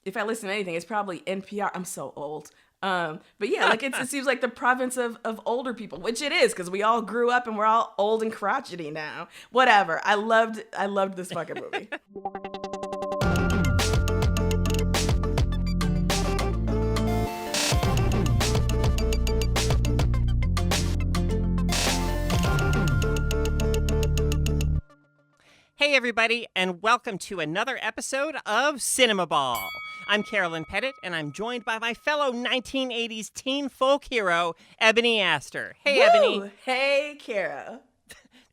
if I listen to anything, it's probably NPR. I'm so old. But yeah, like it seems like the province of older people, which it is, because we all grew up and we're all old and crotchety now. Whatever. I loved this fucking movie. Hey everybody, and welcome to another episode of Cinemaball. I'm Carolyn Petit, and I'm joined by my fellow 1980s teen folk hero, Ebony Aster. Hey, Woo! Ebony. Hey, Kara.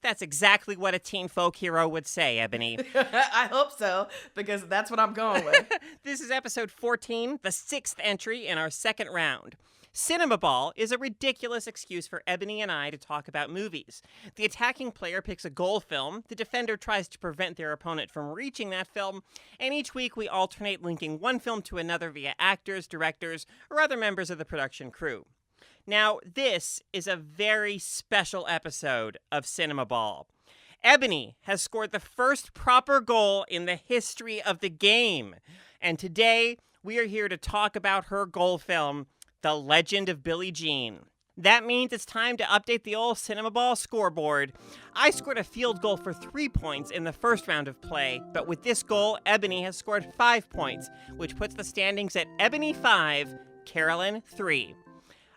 That's exactly what a teen folk hero would say, Ebony. I hope so, because that's what I'm going with. This is episode 14, the 6th entry in our second round. Cinemaball is a ridiculous excuse for Ebony and I to talk about movies. The attacking player picks a goal film, the defender tries to prevent their opponent from reaching that film, and each week we alternate linking one film to another via actors, directors, or other members of the production crew. Now, this is a very special episode of Cinemaball. Ebony has scored the first proper goal in the history of the game, and today we are here to talk about her goal film, The Legend of Billie Jean. That means it's time to update the old Cinemaball scoreboard. I scored a field goal for 3 points in the first round of play, but with this goal, Ebony has scored 5 points, which puts the standings at Ebony 5, Carolyn 3.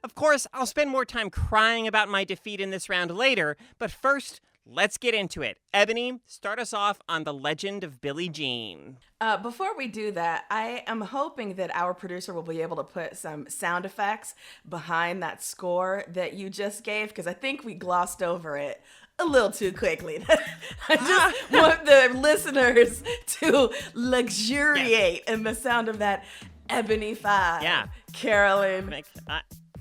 Of course, I'll spend more time crying about my defeat in this round later, but first, let's get into it. Ebony, start us off on The Legend of Billie Jean. Before we do that, I am hoping that our producer will be able to put some sound effects behind that score that you just gave, because I think we glossed over it a little too quickly. I just want the listeners to luxuriate in the sound of that Ebony 5, Carolyn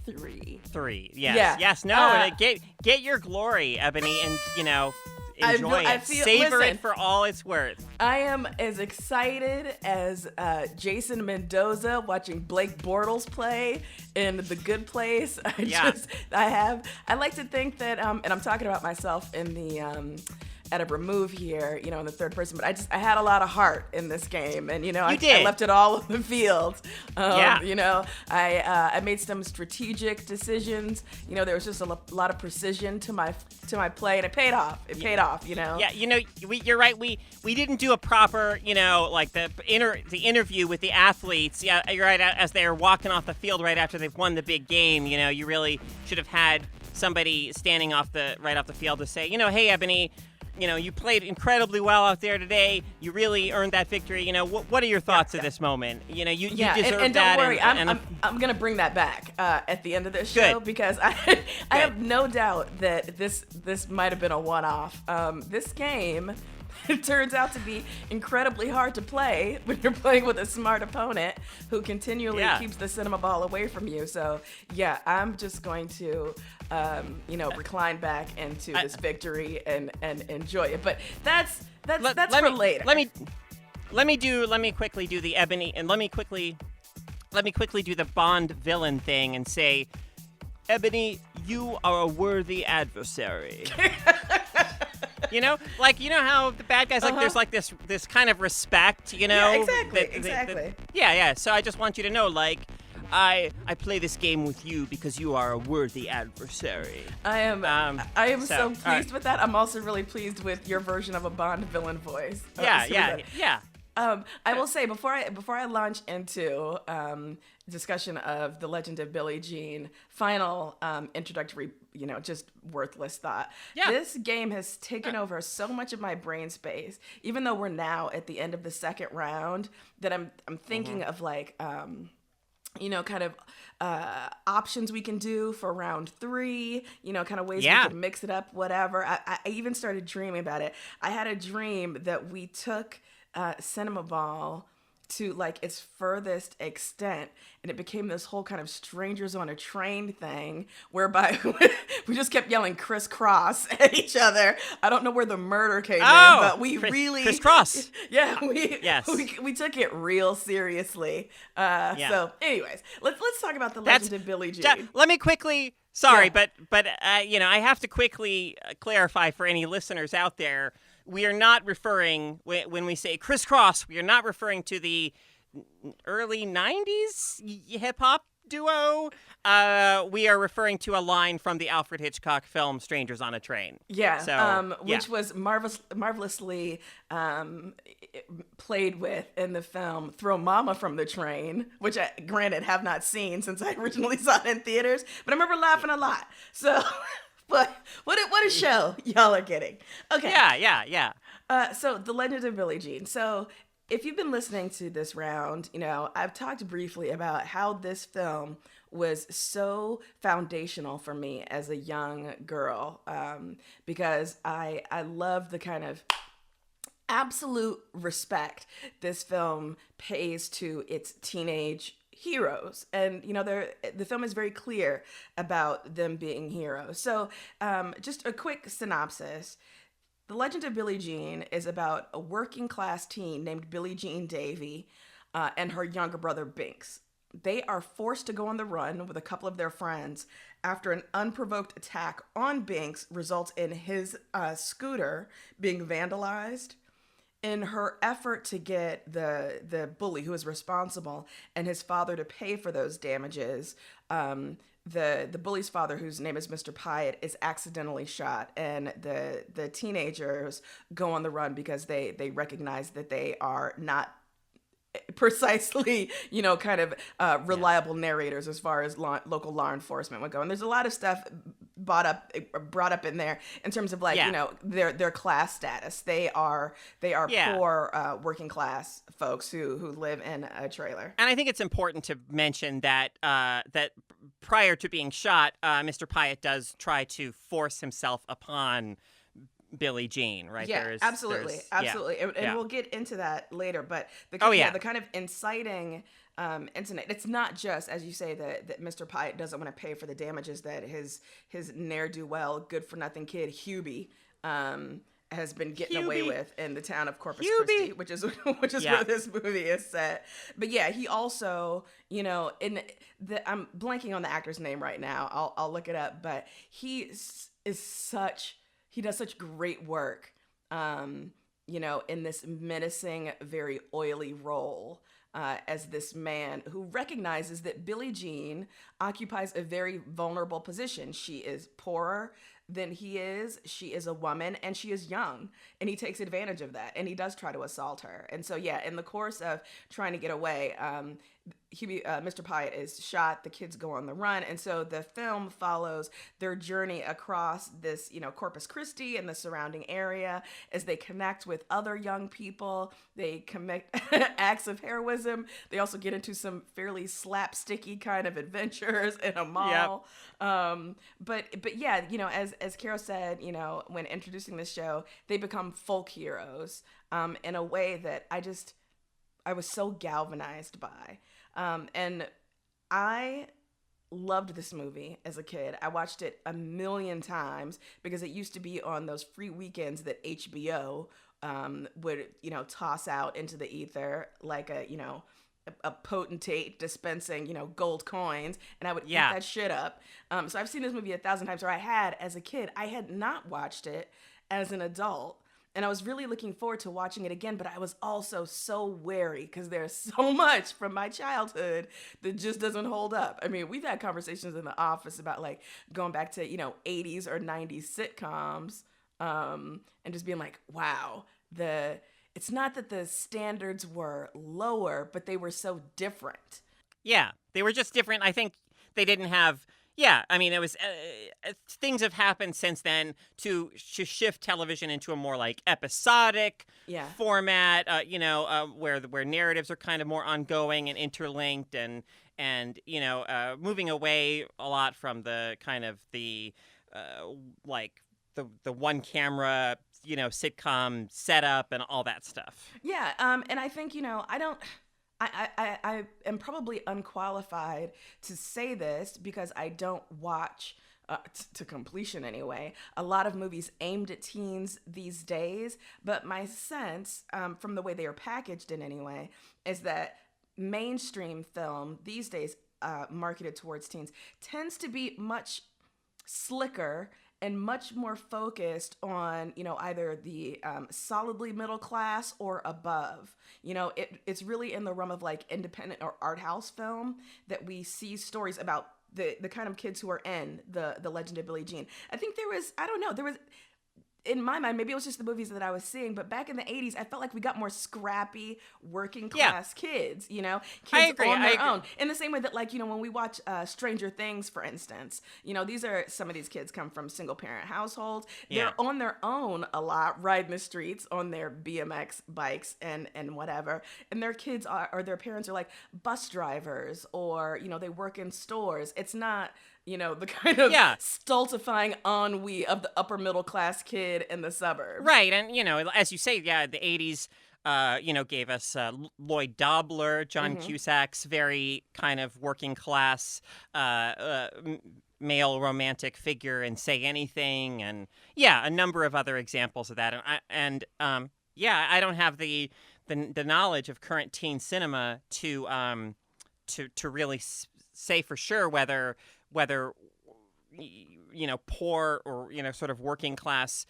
3. 3, yes. Yeah. Yes, no, get your glory, Ebony, and, enjoy it. Savor it for all it's worth. I am as excited as Jason Mendoza watching Blake Bortles play in The Good Place. I like to think that, and I'm talking about myself in the at a remove here, in the third person, but I had a lot of heart in this game, and I left it all on the field. I made some strategic decisions. There was just a lot of precision to my play, and it paid off. Yeah, you're right. We didn't do a proper, like the interview with the athletes. Yeah, you're right. As they're walking off the field right after they've won the big game, you really should have had somebody standing right off the field to say, hey, Ebony, you played incredibly well out there today. You really earned that victory. What are your thoughts at this moment? You deserve and that. Don't worry, I'm gonna bring that back at the end of this show. Good. Because I have no doubt that this might have been a one-off. This game, it turns out to be incredibly hard to play when you're playing with a smart opponent who continually keeps the Cinemaball away from you. So yeah, I'm just going to recline back into this victory and enjoy it. But that's for later. Let me quickly do the Ebony, and let me quickly do the Bond villain thing and say, Ebony, you are a worthy adversary. How the bad guys, there's this kind of respect, Yeah, exactly. Yeah. So I just want you to know, I play this game with you because you are a worthy adversary. I am so pleased with that. I'm also really pleased with your version of a Bond villain voice. Yeah. I will say before I launch into discussion of The Legend of Billie Jean, final introductory, just worthless thought. Yeah. This game has taken over so much of my brain space, even though we're now at the end of the second round, that I'm thinking of kind of options we can do for round 3, kind of ways we can mix it up, whatever. I even started dreaming about it. I had a dream that we took Cinemaball to its furthest extent, and it became this whole kind of strangers on a train thing whereby we just kept yelling crisscross at each other. I don't know where the murder came in, but we really crisscross. Yeah, we took it real seriously. So anyways, let's talk about The Legend of Billie Jean. Let me quickly but I have to quickly clarify for any listeners out there. We are not referring, when we say crisscross, we are not referring to the early 90s hip hop duo. We are referring to a line from the Alfred Hitchcock film Strangers on a Train. Yeah, So, which was marvelously played with in the film Throw Mama from the Train, which I, granted, have not seen since I originally saw it in theaters, but I remember laughing a lot. So, but what a show y'all are getting. Okay. Yeah. So The Legend of Billie Jean. So if you've been listening to this round, I've talked briefly about how this film was so foundational for me as a young girl, because I love the kind of absolute respect this film pays to its teenage heroes. And the film is very clear about them being heroes. So just a quick synopsis. The Legend of Billie Jean is about a working class teen named Billie Jean Davy and her younger brother Binks. They are forced to go on the run with a couple of their friends after an unprovoked attack on Binks results in his scooter being vandalized. In her effort to get the bully who is responsible and his father to pay for those damages, the bully's father, whose name is Mr. Pyatt, is accidentally shot, and the teenagers go on the run because they recognize that they are not precisely, reliable narrators as far as local law enforcement would go. And there's a lot of stuff brought up in there in terms of their class status. They are poor working class folks who live in a trailer. And I think it's important to mention that that prior to being shot, Mr. Pyatt does try to force himself upon Billie Jean, right? Yeah, absolutely. And we'll get into that later. But the kind of inciting incident. It's not just, as you say, that Mr. Pyatt doesn't want to pay for the damages that his ne'er-do-well, good-for-nothing kid Hubie has been getting away with in the town of Corpus Christi, which is where this movie is set. But yeah, he also, I'm blanking on the actor's name right now. I'll look it up. But he does such great work, in this menacing, very oily role as this man who recognizes that Billie Jean occupies a very vulnerable position. She is poorer than he is. She is a woman, and she is young, and he takes advantage of that, and he does try to assault her. And so, yeah, in the course of trying to get away, Mr. Pyatt is shot. The kids go on the run, and so the film follows their journey across this, Corpus Christi and the surrounding area as they connect with other young people. They commit acts of heroism. They also get into some fairly slapsticky kind of adventures in a mall. Yep. But yeah, as Carol said, when introducing this show, they become folk heroes in a way that I was so galvanized by. And I loved this movie as a kid. I watched it a million times because it used to be on those free weekends that HBO would, toss out into the ether like a potentate dispensing, gold coins, and I would eat that shit up. So I've seen this movie 1,000 times, or I had as a kid. I had not watched it as an adult. And I was really looking forward to watching it again, but I was also so wary because there's so much from my childhood that just doesn't hold up. I mean, we've had conversations in the office about going back to, 80s or 90s sitcoms and just being like, wow, it's not that the standards were lower, but they were so different. Yeah, they were just different. I think they didn't have... Yeah, I mean, it was things have happened since then to shift television into a more episodic format, where narratives are kind of more ongoing and interlinked, and moving away a lot from the kind of the one camera sitcom setup and all that stuff. Yeah, and I think I am probably unqualified to say this because I don't watch, to completion anyway, a lot of movies aimed at teens these days. But my sense, from the way they are packaged in any way, is that mainstream film these days, marketed towards teens, tends to be much slicker and much more focused on, either the solidly middle class or above. It's really in the realm of like independent or art house film that we see stories about the kind of kids who are in the Legend of Billie Jean. I think there was in my mind, maybe it was just the movies that I was seeing, but back in the 80s, I felt like we got more scrappy working class kids, kids on their own. In the same way that, like, when we watch Stranger Things, for instance, some of these kids come from single parent households. Yeah. They're on their own a lot, riding the streets on their BMX bikes and whatever. And their kids or their parents are like bus drivers, or, they work in stores. It's not, the kind of stultifying ennui of the upper middle class kid in the suburbs. Right. And, as you say, the 80s, gave us Lloyd Dobler, John Cusack's very kind of working class male romantic figure in Say Anything. And, a number of other examples of that. I don't have the knowledge of current teen cinema to really say for sure whether poor or sort of working class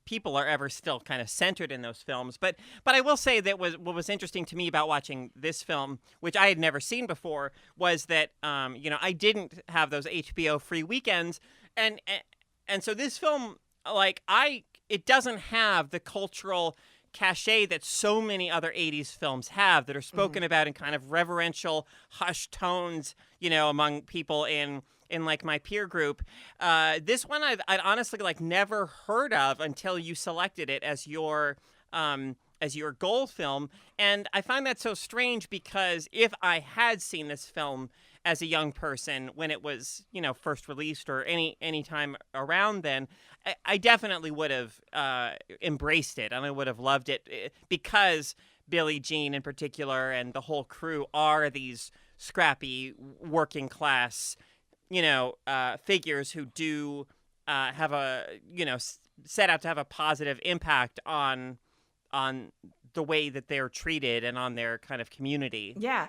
people are ever still kind of centered in those films. But I will say that what was interesting to me about watching this film, which I had never seen before, was that I didn't have those HBO free weekends, and so this film, like, it doesn't have the cultural cachet that so many other 80s films have that are spoken about in kind of reverential, hushed tones, among people in like my peer group. This one I'd honestly like never heard of until you selected it as your goal film. And I find that so strange because if I had seen this film as a young person when it was, first released or any time around then, I definitely would have embraced it, and I would have loved it because Billie Jean in particular and the whole crew are these scrappy working class, figures who do have a, set out to have a positive impact on the way that they're treated and on their kind of community. Yeah,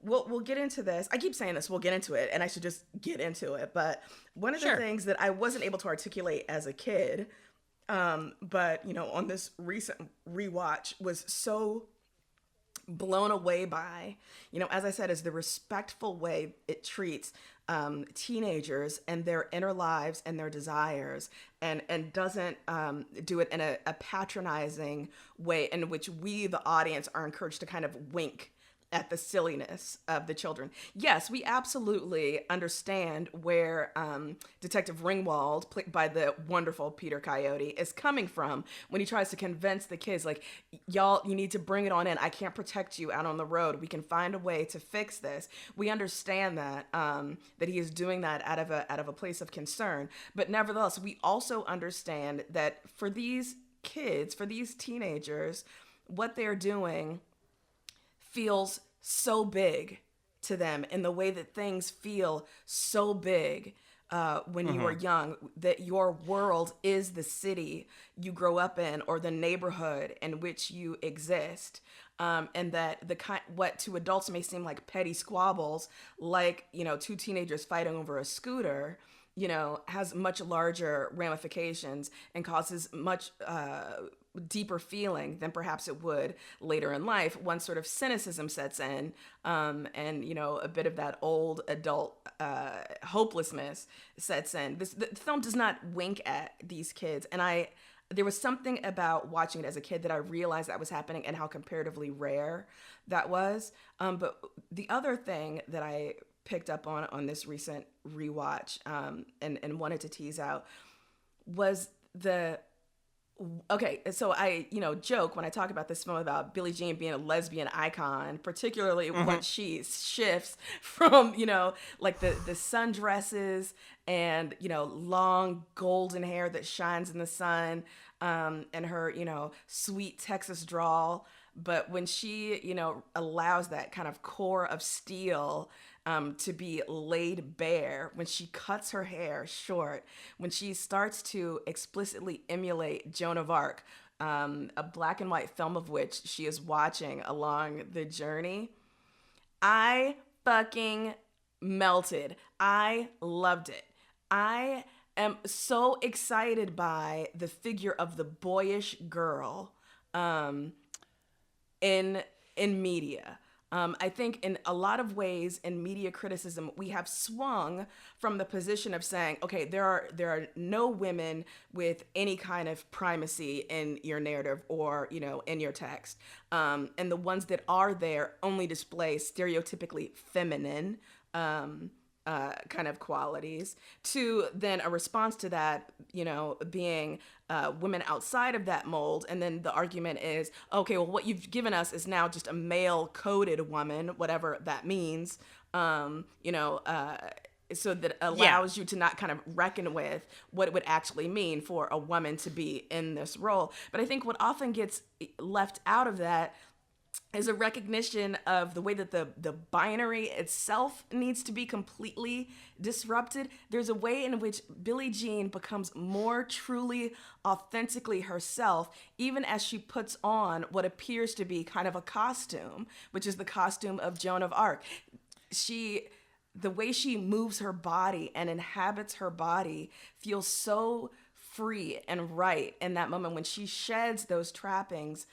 we'll get into this. I keep saying this, we'll get into it, and I should just get into it. But one of the things that I wasn't able to articulate as a kid, but on this recent rewatch, was so blown away by, as I said, is the respectful way it treats teenagers and their inner lives and their desires, and doesn't do it in a patronizing way in which we, the audience, are encouraged to kind of wink at the silliness of the children. Yes, we absolutely understand where Detective Ringwald, played by the wonderful Peter Coyote, is coming from when he tries to convince the kids, like, y'all, you need to bring it on in. I can't protect you out on the road. We can find a way to fix this. We understand that that he is doing that out of a place of concern. But nevertheless, we also understand that for these kids, for these teenagers, what they're doing feels so big to them, in the way that things feel so big when you are young, that your world is the city you grow up in or the neighborhood in which you exist, and that what to adults may seem like petty squabbles, like two teenagers fighting over a scooter, has much larger ramifications and causes much deeper feeling than perhaps it would later in life, once sort of cynicism sets in, and a bit of that old adult hopelessness sets in. The film does not wink at these kids, and there was something about watching it as a kid that I realized that was happening and how comparatively rare that was. But the other thing that I picked up on this recent rewatch, and wanted to tease out, was okay, so I, joke when I talk about this film about Billie Jean being a lesbian icon, particularly when she shifts from, like the sundresses and, long golden hair that shines in the sun, and her, sweet Texas drawl. But when she, allows that kind of core of steel to be laid bare, when she cuts her hair short, when she starts to explicitly emulate Joan of Arc, a black and white film of which she is watching along the journey, I fucking melted. I loved it. I am so excited by the figure of the boyish girl in media. I think in a lot of ways in media criticism, we have swung from the position of saying, okay, there are no women with any kind of primacy in your narrative or, you know, in your text. And the ones that are there only display stereotypically feminine kind of qualities, to then a response to that, you know, being women outside of that mold. And then the argument is, okay, well, what you've given us is now just a male coded woman, whatever that means, you know, so that allows you to not kind of reckon with what it would actually mean for a woman to be in this role. But I think what often gets left out of that is a recognition of the way that the binary itself needs to be completely disrupted. There's a way in which Billie Jean becomes more truly, authentically herself, even as she puts on what appears to be kind of a costume, which is the costume of Joan of Arc. The way she moves her body and inhabits her body feels so free and right in that moment when she sheds those trappings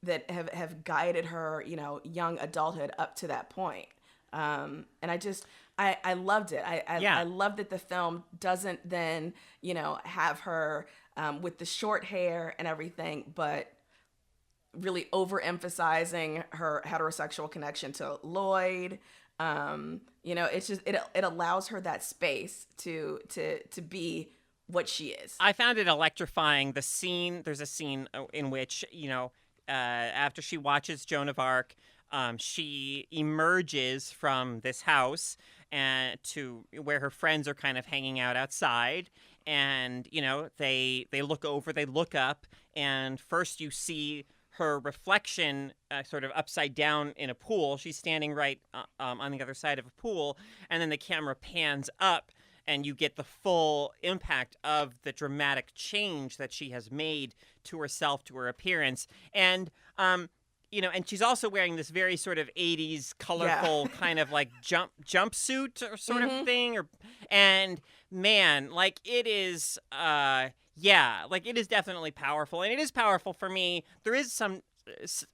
that have guided her, you know, young adulthood up to that point. And I loved it. I love that the film doesn't then, you know, have her with the short hair and everything, but really overemphasizing her heterosexual connection to Lloyd. You know, it's just, it allows her that space to be what she is. I found it electrifying. There's a scene in which, you know, after she watches Joan of Arc, she emerges from this house and to where her friends are kind of hanging out outside. And, you know, they look up, and first you see her reflection sort of upside down in a pool. She's standing right on the other side of a pool. And then the camera pans up, and you get the full impact of the dramatic change that she has made to herself, to her appearance. And, you know, and she's also wearing this very sort of 80s colorful kind of like jumpsuit or sort of thing. And man, like it is, like it is definitely powerful. And it is powerful for me. There is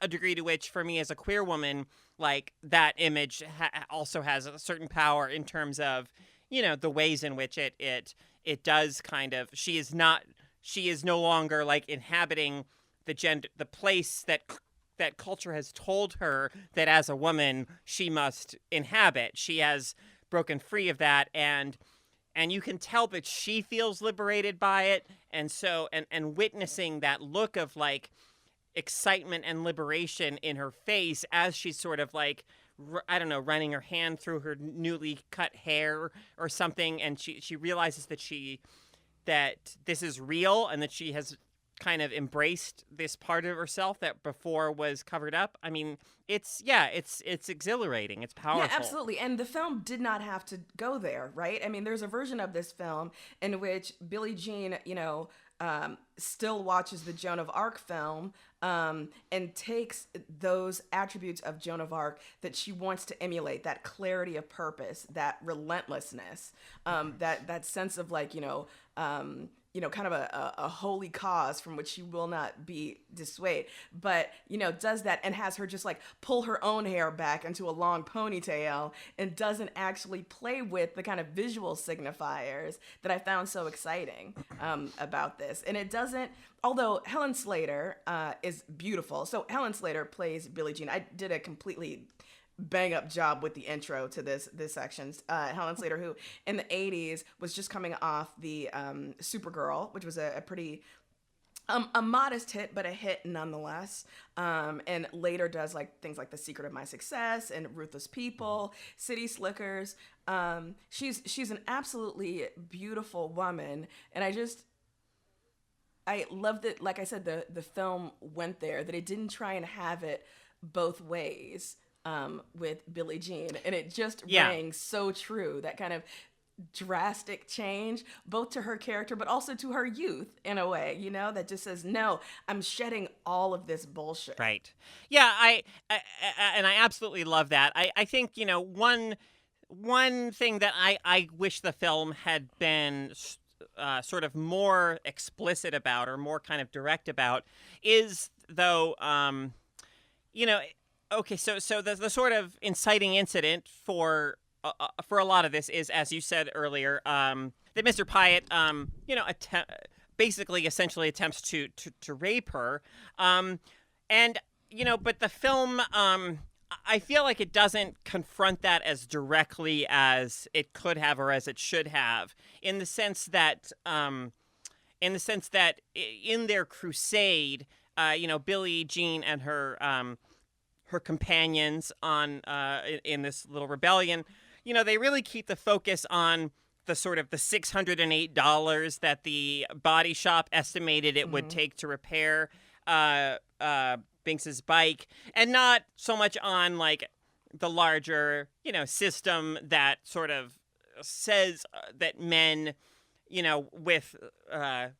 a degree to which for me as a queer woman, like that image also has a certain power in terms of, you know, the ways in which it does kind of, she is no longer like inhabiting the place that culture has told her that as a woman she must inhabit. She has broken free of that, and you can tell that she feels liberated by it. And so, and witnessing that look of like excitement and liberation in her face as she's sort of like, I don't know, running her hand through her newly cut hair or something, and she realizes that this is real and that she has kind of embraced this part of herself that before was covered up. I mean, it's exhilarating. It's powerful. Yeah, absolutely. And the film did not have to go there, right? I mean, there's a version of this film in which Billie Jean, you know, still watches the Joan of Arc film and takes those attributes of Joan of Arc that she wants to emulate, that clarity of purpose, that relentlessness, that sense of like, kind of a holy cause from which she will not be dissuaded, but, you know, does that and has her just like pull her own hair back into a long ponytail and doesn't actually play with the kind of visual signifiers that I found so exciting about this. And it doesn't, although Helen Slater is beautiful. So Helen Slater plays Billie Jean. I did a completely bang up job with the intro to this section. Helen Slater, who in the 80s was just coming off the Supergirl, which was a pretty a modest hit, but a hit nonetheless. And later does like things like The Secret of My Success and Ruthless People, City Slickers. She's an absolutely beautiful woman, and I love that, like I said, the film went there, that it didn't try and have it both ways. With Billie Jean, and it just rang so true, that kind of drastic change, both to her character but also to her youth in a way, you know, that just says, no, I'm shedding all of this bullshit. Right. Yeah, I absolutely love that. I think, you know, one one thing that I wish the film had been sort of more explicit about, or more kind of direct about, is though, you know, okay, so the sort of inciting incident for a lot of this is, as you said earlier, that Mr. Pyatt, you know, basically essentially attempts to rape her, and you know, but the film, I feel like it doesn't confront that as directly as it could have, or as it should have, in the sense that in their crusade, you know, Billie Jean and her companions on in this little rebellion, you know, they really keep the focus on the sort of the $608 that the body shop estimated it would take to repair Binks's bike, and not so much on like the larger, you know, system that sort of says that men, you know, with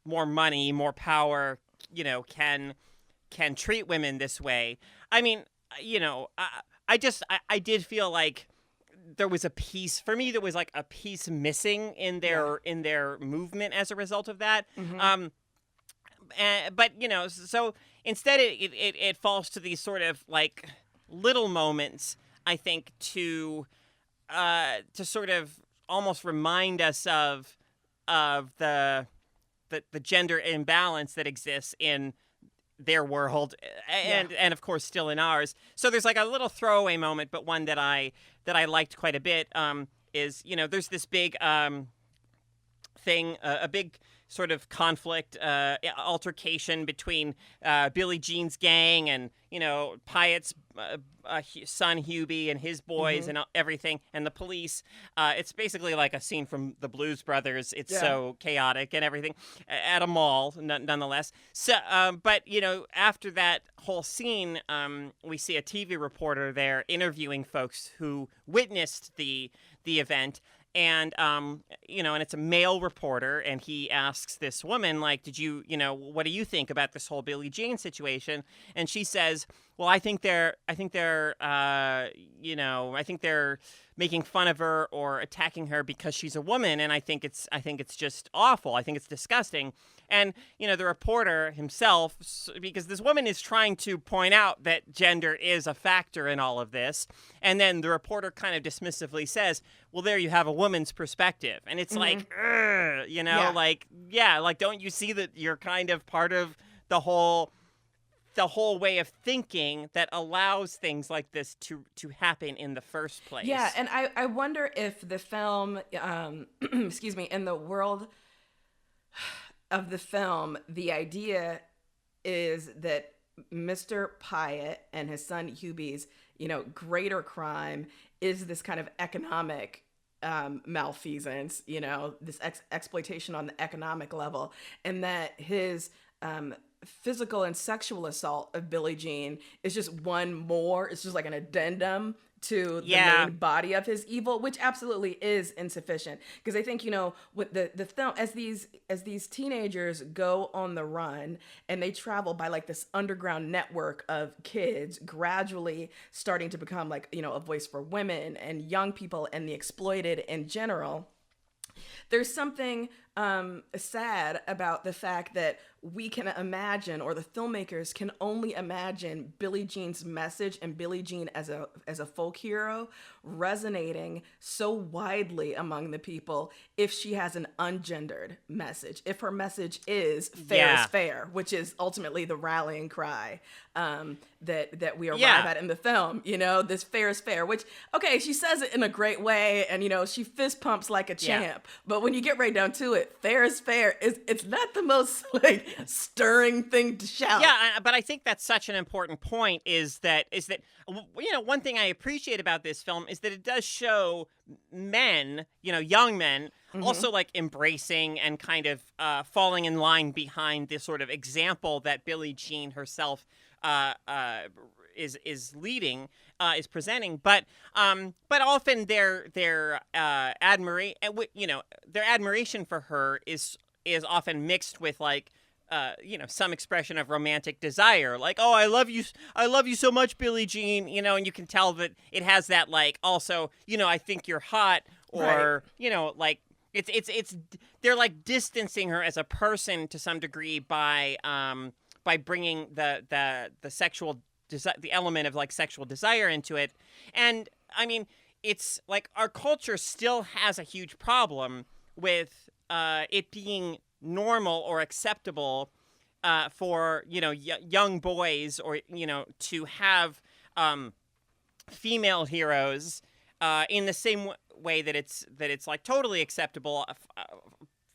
more money, more power, you know, can treat women this way. I mean, you know, I did feel like there was a piece, for me, there was like a piece missing in their movement as a result of that. But you know, so instead it falls to these sort of like little moments, I think, to sort of almost remind us of the gender imbalance that exists in their world, and of course still in ours. So there's like a little throwaway moment, but one that I liked quite a bit, is, you know, there's this big thing, a big sort of conflict, altercation between Billie Jean's gang and, you know, Pyatt's son Hubie and his boys and everything, and the police. It's basically like a scene from the Blues Brothers. It's so chaotic and everything at a mall, nonetheless. So, but you know, after that whole scene, we see a TV reporter there interviewing folks who witnessed the event. And, you know, and it's a male reporter, and he asks this woman, like, you know, what do you think about this whole Billie Jean situation? And she says, well, I think they're making fun of her or attacking her because she's a woman, and I think it's just awful. I think it's disgusting. And, you know, the reporter himself, because this woman is trying to point out that gender is a factor in all of this, and then the reporter kind of dismissively says, well, there you have a woman's perspective. And it's like, you know, like, don't you see that you're kind of part of the whole way of thinking that allows things like this to happen in the first place? Yeah, and I wonder if the film, excuse me, in the world of the film, the idea is that Mr. Pyatt and his son Hubie's, you know, greater crime is this kind of economic malfeasance, you know, this exploitation on the economic level, and that his physical and sexual assault of Billie Jean is just one more. It's just like an addendum to the main body of his evil, which absolutely is insufficient. Because I think, you know, with the film, as these teenagers go on the run and they travel by like this underground network of kids, gradually starting to become like, you know, a voice for women and young people and the exploited in general. There's something sad about the fact that we can imagine, or the filmmakers can only imagine, Billie Jean's message and Billie Jean as a folk hero resonating so widely among the people if she has an ungendered message. If her message is fair is fair, which is ultimately the rallying cry that we arrive at in the film. You know, this fair is fair, which, okay, she says it in a great way, and, you know, she fist pumps like a champ. But when you get right down to it, fair is fair. It's not the most like stirring thing to shout. Yeah, but I think that's such an important point, is that you know, one thing I appreciate about this film is that it does show men, you know, young men, also like embracing and kind of falling in line behind this sort of example that Billie Jean herself is leading, is presenting, but often their admiration for her is often mixed with like some expression of romantic desire, like, oh, I love you so much, Billie Jean, and you can tell that it has that, like, also, I think you're hot, or, right. like, it's they're like distancing her as a person to some degree by bringing the sexual the element of like sexual desire into it. And I mean, it's like our culture still has a huge problem with it being normal or acceptable for young boys, or to have female heroes in the same way that it's like totally acceptable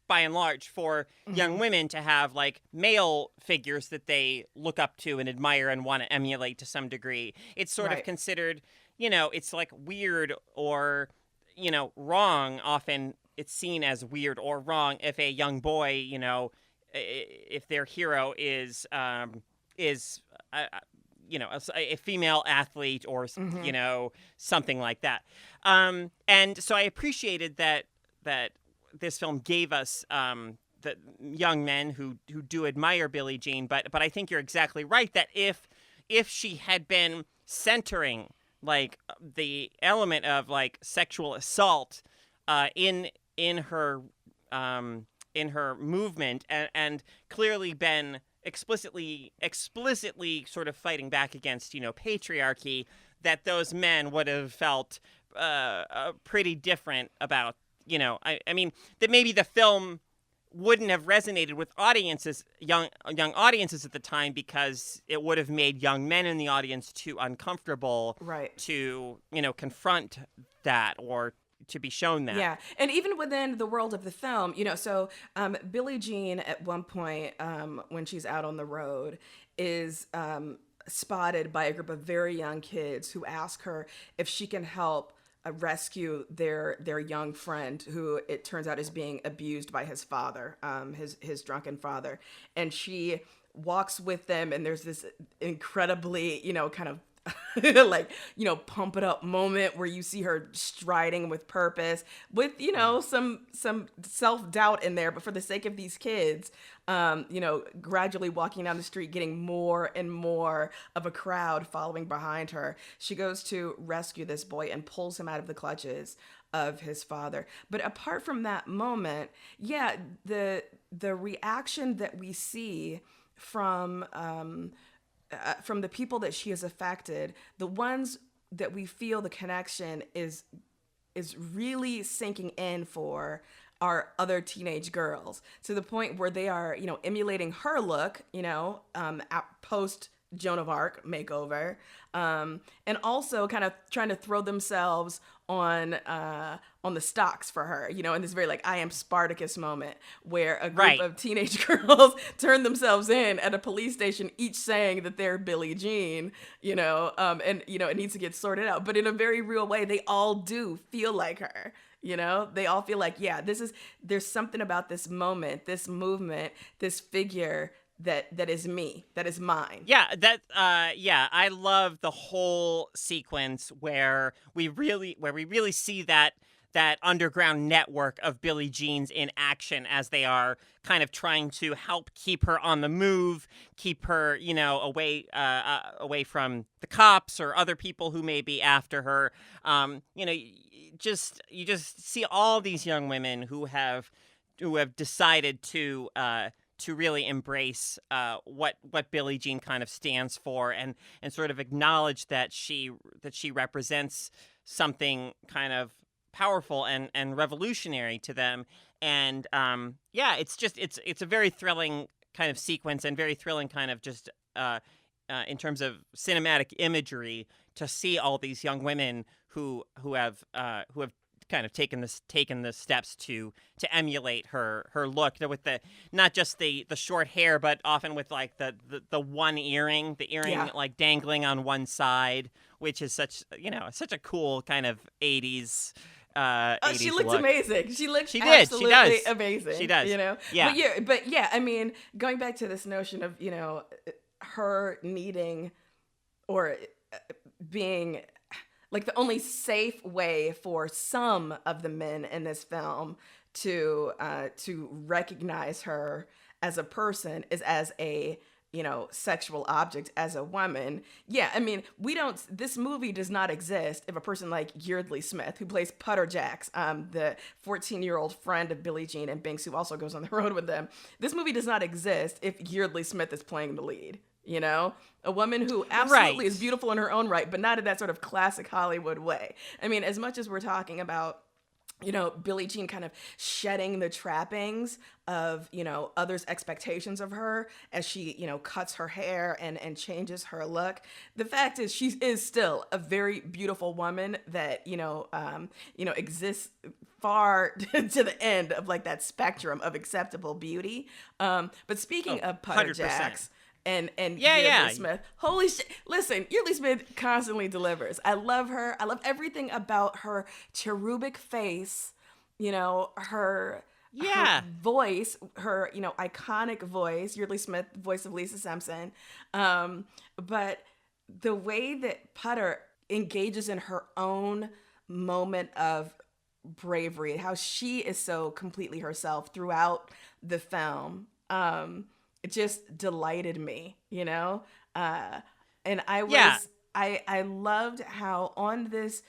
by and large for young Mm-hmm. women to have like male figures that they look up to and admire and want to emulate to some degree. It's sort of Right. considered, it's like weird or wrong. Often it's seen as weird or wrong if a young boy, if their hero is a female athlete, or Mm-hmm. something like that. And so I appreciated that this film gave us the young men who do admire Billie Jean, but I think you're exactly right that if she had been centering like the element of like sexual assault in her movement, and clearly been explicitly sort of fighting back against patriarchy, that those men would have felt pretty different about I mean that maybe the film wouldn't have resonated with audiences, young audiences at the time, because it would have made young men in the audience too uncomfortable Right. to confront that, or to be shown that. Yeah, and even within the world of the film, so Billie Jean at one point, when she's out on the road, is spotted by a group of very young kids who ask her if she can help rescue their young friend, who it turns out is being abused by his father, his drunken father, and she walks with them, and there's this incredibly kind of like pump it up moment where you see her striding with purpose, with some self-doubt in there, but for the sake of these kids, gradually walking down the street, getting more and more of a crowd following behind her, she goes to rescue this boy and pulls him out of the clutches of his father. But apart from that moment, yeah, the reaction that we see from the people that she has affected, the ones that we feel the connection is really sinking in for are other teenage girls, to the point where they are, emulating her look, post Joan of Arc makeover, and also kind of trying to throw themselves on the stocks for her, in this very like I am Spartacus moment, where a group Right. of teenage girls turn themselves in at a police station, each saying that they're Billie Jean, and it needs to get sorted out. But in a very real way, they all do feel like her. They all feel like, yeah, there's something about this moment, this movement, this figure that is me, that is mine. Yeah, I love the whole sequence where we really see that underground network of Billie Jeans in action, as they are kind of trying to help keep her on the move, keep her, away from the cops or other people who may be after her. You just see all these young women who have decided to really embrace what Billie Jean kind of stands for, and sort of acknowledge that she represents something kind of powerful and revolutionary to them. And it's a very thrilling kind of sequence, and very thrilling kind of just in terms of cinematic imagery, to see all these young women who have kind of taken the steps to emulate her look, with the not just the short hair, but often with like the one earring, Yeah. like dangling on one side, which is such a cool kind of 80s Oh, she 80s looked look. amazing. She looked She did. She absolutely does. amazing. She does. Yeah. But yeah, I mean, going back to this notion of, her needing, or being like the only safe way for some of the men in this film to recognize her as a person is as a, sexual object as a woman. Yeah, I mean, this movie does not exist if a person like Yeardley Smith, who plays Putter Jacks, the 14-year-old friend of Billie Jean and Binks, who also goes on the road with them. This movie does not exist if Yeardley Smith is playing the lead. A woman who absolutely is beautiful in her own right, but not in that sort of classic Hollywood way. I mean, as much as we're talking about, Billie Jean kind of shedding the trappings of, others' expectations of her as she, cuts her hair and changes her look. The fact is she is still a very beautiful woman that, exists far to the end of like that spectrum of acceptable beauty. But speaking of Putter 100%. Jacks, and Yeardley Smith. Holy shit. Listen, Yeardley Smith constantly delivers. I love her. I love everything about her cherubic face, her voice, her, iconic voice, Yeardley Smith, voice of Lisa Simpson. But the way that Putter engages in her own moment of bravery, how she is so completely herself throughout the film, it just delighted me, and I loved how on this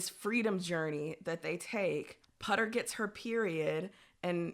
freedom journey that they take, Putter gets her period, and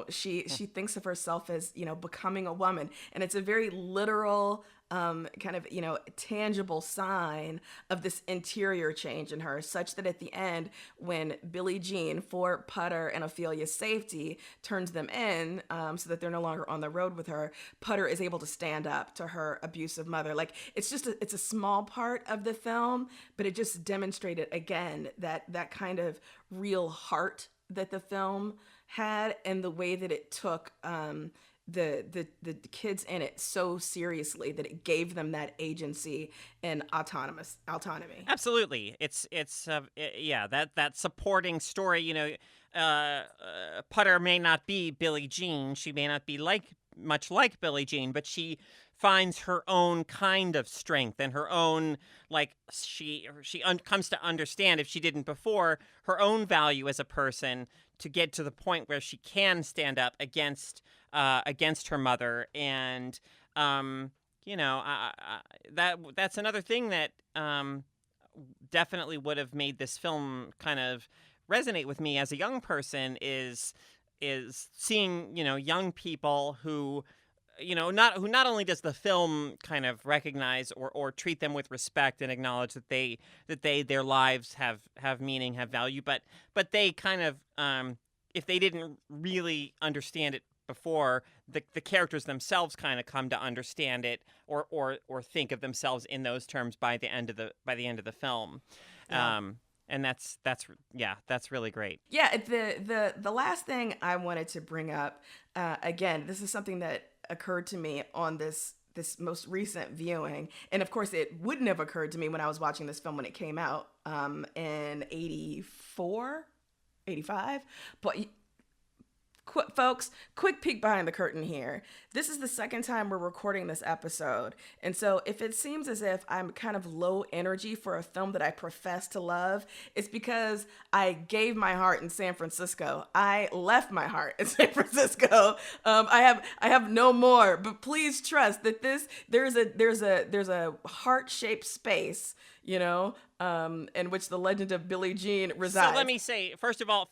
she thinks of herself as becoming a woman, and it's a very literal kind of tangible sign of this interior change in her, such that at the end, when Billie Jean, for Putter and Ophelia's safety, turns them in so that they're no longer on the road with her, Putter is able to stand up to her abusive mother. Like, it's a small part of the film, but it just demonstrated again that kind of real heart that the film had, and the way that it took the kids in it so seriously that it gave them that agency and autonomy. Absolutely. It's that supporting story, Putter may not be Billie Jean, she may not be much like Billie Jean, but she finds her own kind of strength and her own, like, she comes to understand, if she didn't before, her own value as a person, to get to the point where she can stand up against her mother. And that's another thing that definitely would have made this film kind of resonate with me as a young person, is seeing young people who not only does the film kind of recognize or treat them with respect and acknowledge that their lives have meaning, have value, but they kind of if they didn't really understand it before, the characters themselves kind of come to understand it or think of themselves in those terms by the end of the film. Yeah. And that's really great. Yeah, the last thing I wanted to bring up, again, this is something that occurred to me on this most recent viewing, and of course it wouldn't have occurred to me when I was watching this film when it came out in 84, 85, but folks, quick peek behind the curtain here. This is the second time we're recording this episode. And so if it seems as if I'm kind of low energy for a film that I profess to love, it's because I gave my heart in San Francisco. I left my heart in San Francisco. I have no more, but please trust that there's a heart-shaped space, in which the Legend of Billie Jean resides. So let me say, first of all,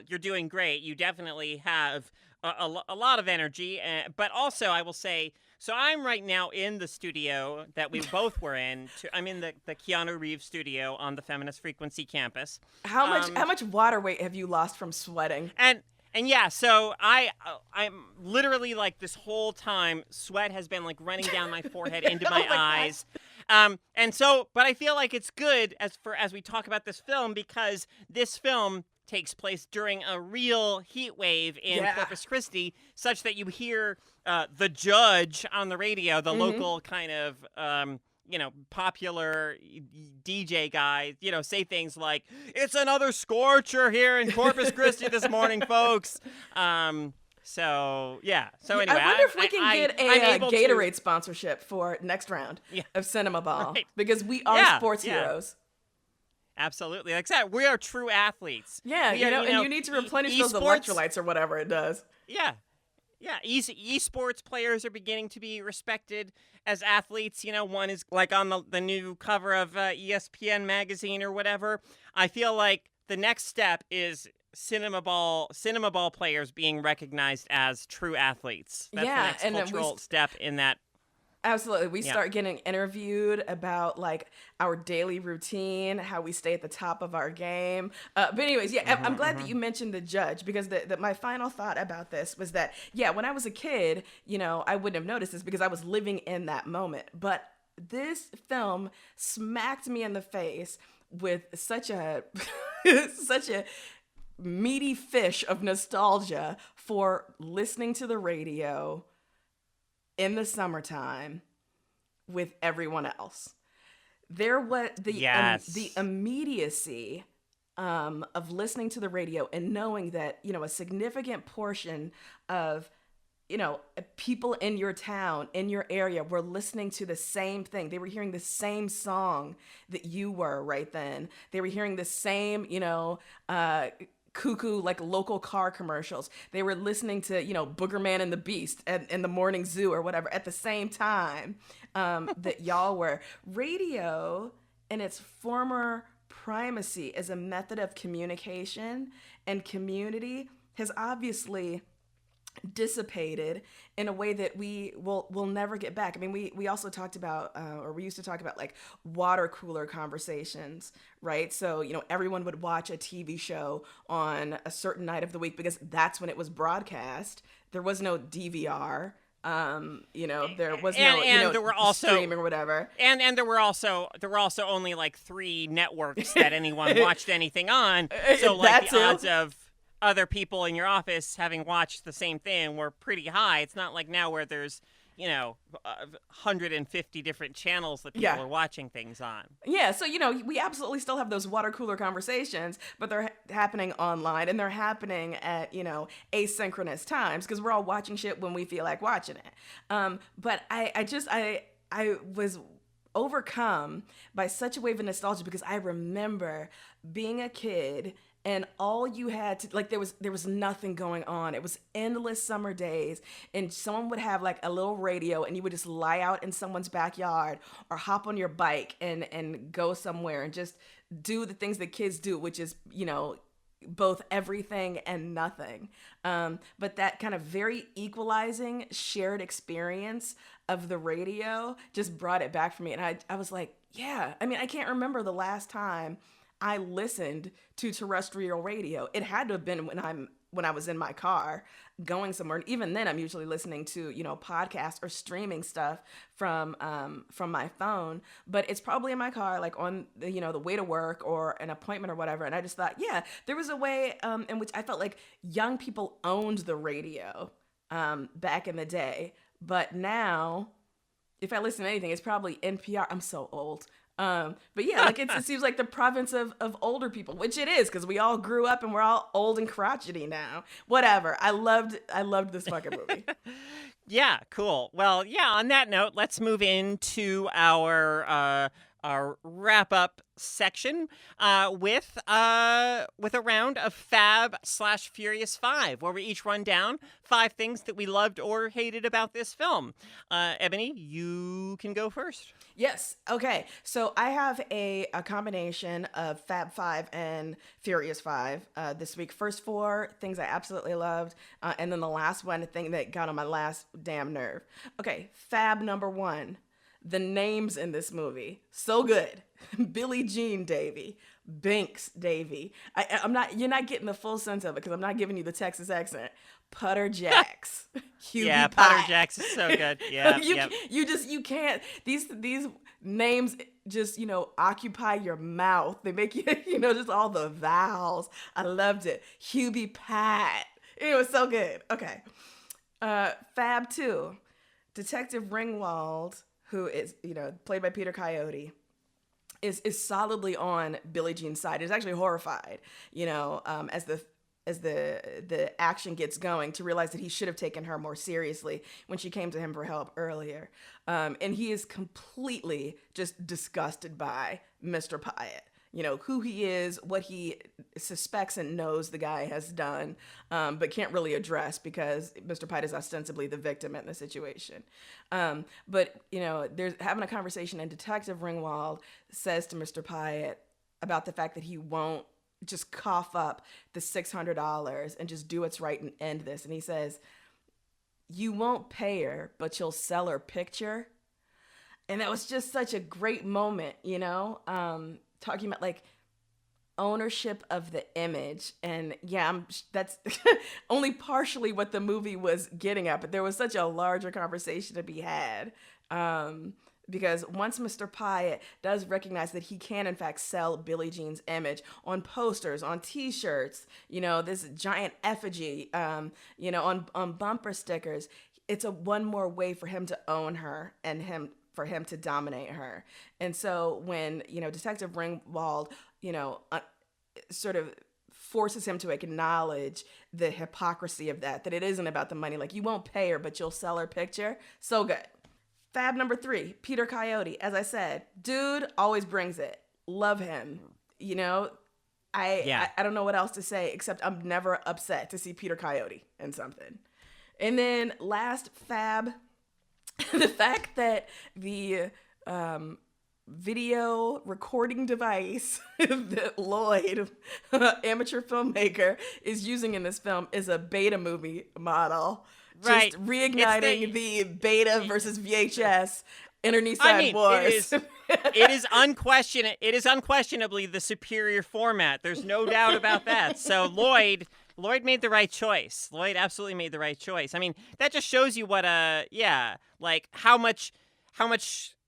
you're doing great. You definitely have a lot of energy, but also I will say, so I'm right now in the studio that we both were in. I'm in the Keanu Reeves studio on the Feminist Frequency campus. How much water weight have you lost from sweating? And yeah, so I'm literally, like, this whole time, sweat has been like running down my forehead into my eyes. And so, but I feel like it's good as we talk about this film, because this film takes place during a real heat wave in Corpus Christi, such that you hear the judge on the radio, the local kind of popular DJ guy, say things like, "It's another scorcher here in Corpus Christi this morning, folks." So anyway, I wonder if we can get a Gatorade sponsorship for next round of Cinemaball, right? Because we are sports heroes. Absolutely. Like I said, we are true athletes. Yeah, and you need to replenish those electrolytes or whatever it does. Yeah. Yeah, esports players are beginning to be respected as athletes. You know, one is like on the new cover of ESPN magazine or whatever. I feel like the next step is Cinemaball players being recognized as true athletes. That's the Yeah, next and then cultural step in that. absolutely. We Yeah. start getting interviewed about like our daily routine, how we stay at the top of our game. But anyways, yeah, I'm glad that you mentioned the judge because my final thought about this was that, yeah, when I was a kid, you know, I wouldn't have noticed this because I was living in that moment. But this film smacked me in the face with such a such a meaty fish of nostalgia for listening to the radio in the summertime with everyone else. There was the Yes. immediacy of listening to the radio and knowing that, you know, a significant portion of, you know, people in your town, in your area were listening to the same thing. They were hearing the same song that you were right then. They were hearing the same, you know, cuckoo like local car commercials. They were listening to, you know, Boogerman and the Beast and the Morning Zoo or whatever at the same time that y'all were. Radio in its former primacy as a method of communication and community has obviously dissipated in a way that we will never get back. I mean, we also talked about, or we used to talk about like water cooler conversations, right? So, you know, everyone would watch a TV show on a certain night of the week because that's when it was broadcast. There was no DVR. You know, there was no, And you know, there were also streaming or whatever. And there were also only like 3 networks that anyone watched anything on. So like That the too. odds of other people in your office having watched the same thing were pretty high. It's not like now where there's, you know, 150 different channels that people Yeah. are watching things on. Yeah, so, you know, we absolutely still have those water cooler conversations, but they're happening online and they're happening at, you know, asynchronous times because we're all watching shit when we feel like watching it. But I was overcome by such a wave of nostalgia because I remember being a kid and all you had to like there was nothing going on. It was endless summer days and someone would have like a little radio and you would just lie out in someone's backyard or hop on your bike and go somewhere and just do the things that kids do, which is, you know, both everything and nothing. But that kind of very equalizing shared experience of the radio just brought it back for me. And I was like, yeah, I mean, I can't remember the last time I listened to terrestrial radio. It had to have been when I was in my car going somewhere. And even then I'm usually listening to, you know, podcasts or streaming stuff from my phone, but it's probably in my car, like on the, you know, the way to work or an appointment or whatever. And I just thought, yeah, there was a way in which I felt like young people owned the radio back in the day. But now if I listen to anything, it's probably NPR. I'm so old. But yeah, like it seems like the province of older people, which it is because we all grew up and we're all old and crotchety now. Whatever. I loved this fucking movie. Yeah, cool. Well, yeah, on that note, let's move into our wrap up section with a round of Fab/Furious Five, where we each run down 5 things that we loved or hated about this film. Ebony, you can go first. Yes. Okay. So I have a combination of Fab Five and Furious Five this week. First 4 things I absolutely loved, and then the last one, a thing that got on my last damn nerve. Okay. Fab number 1. The names in this movie, so good. Billie Jean Davy, Binks Davy. I'm not. You're not getting the full sense of it because I'm not giving you the Texas accent. Putter Jacks. Yeah, Putter Jacks is so good. Yeah, you can't. These names just, you know, occupy your mouth. They make you, you know, just all the vowels. I loved it. Hubie Pat. It was so good. Okay. Fab 2. Detective Ringwald, who is, you know, played by Peter Coyote, is solidly on Billie Jean's side. Is actually horrified, you know, as the action gets going, to realize that he should have taken her more seriously when she came to him for help earlier. And he is completely just disgusted by Mr. Pyatt. who he is, what he suspects and knows the guy has done, but can't really address because Mr. Pite is ostensibly the victim in the situation. But there's having a conversation, and Detective Ringwald says to Mr. Pite about the fact that he won't just cough up the $600 and just do what's right and end this. And he says, "You won't pay her, but you'll sell her picture." And that was just such a great moment, talking about like ownership of the image. And yeah, that's only partially what the movie was getting at, but there was such a larger conversation to be had. Because once Mr. Pye does recognize that he can, in fact, sell Billie Jean's image on posters, on T-shirts, this giant effigy, on bumper stickers, it's one more way for him to own her and for him to dominate her. And so when, Detective Ringwald, sort of forces him to acknowledge the hypocrisy of that it isn't about the money. Like, you won't pay her, but you'll sell her picture. So good. Fab number 3, Peter Coyote. As I said, dude always brings it. Love him. I don't know what else to say except I'm never upset to see Peter Coyote in something. And then last Fab, the fact that the video recording device that Lloyd, amateur filmmaker, is using in this film is a beta movie model. Right. Just reigniting the beta versus VHS internecine wars. It is unquestionably the superior format. There's no doubt about that. So Lloyd made the right choice. Lloyd absolutely made the right choice. I mean, that just shows you what how much